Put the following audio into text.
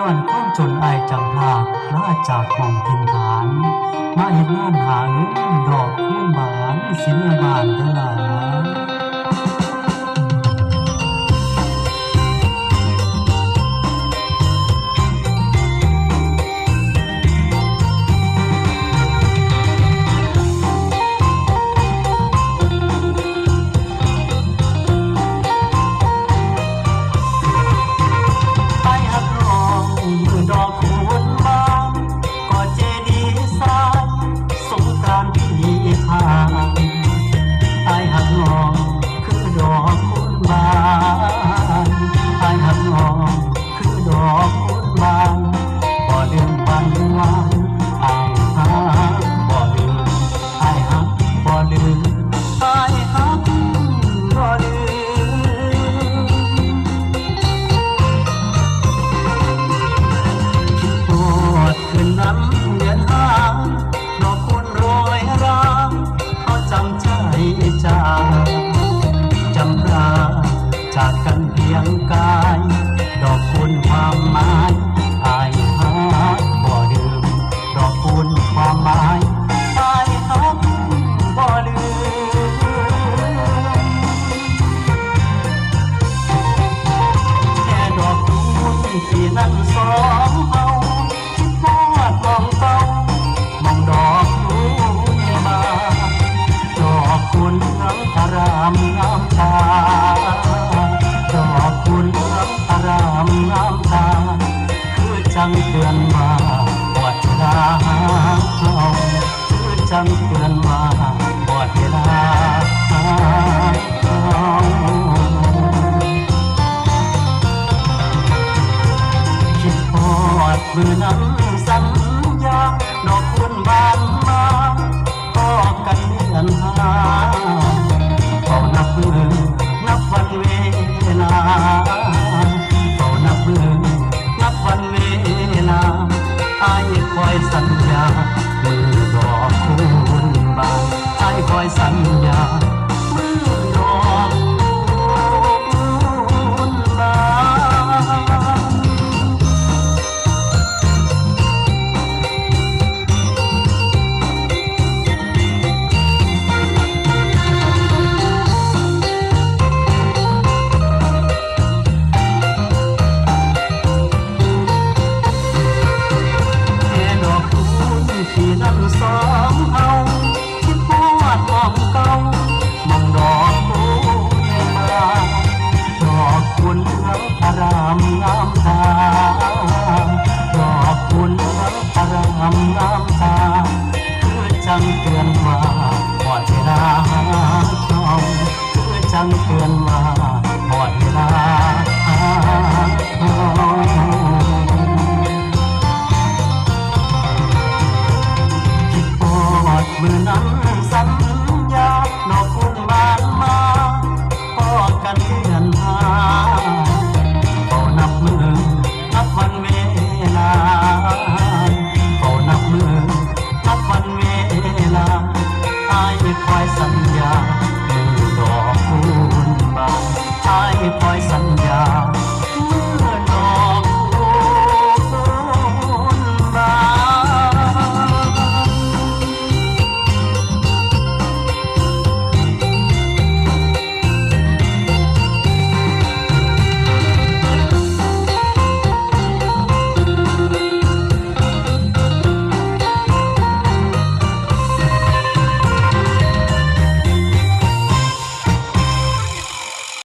ย้อนความจนอายจำพลาดลาจากหม่องถิ่นฐานมาเฮ็ดงานหาเงินดอกคูณบานสิเมื่อบ้านเด้อหลาจากกันเพียงกายดอกคูณความหมายอายหาบ่ลืมดอกคูณความหมายอายหาบ่ลืมแค่ดอกคูณที่นั่งสองเฮาคิดฮอดมองเต้ามองดอกคูณมาดอกคูณน้ำตารามน้ำตาดอกคูณอารามน้ำตาคือจังเตือนมาบอดเวลาเราคือจังเตือนมาบอดเวลาเราคิดฮอดมือนั้นสัญญาดอกคูณบานมาพอกันเดือนหา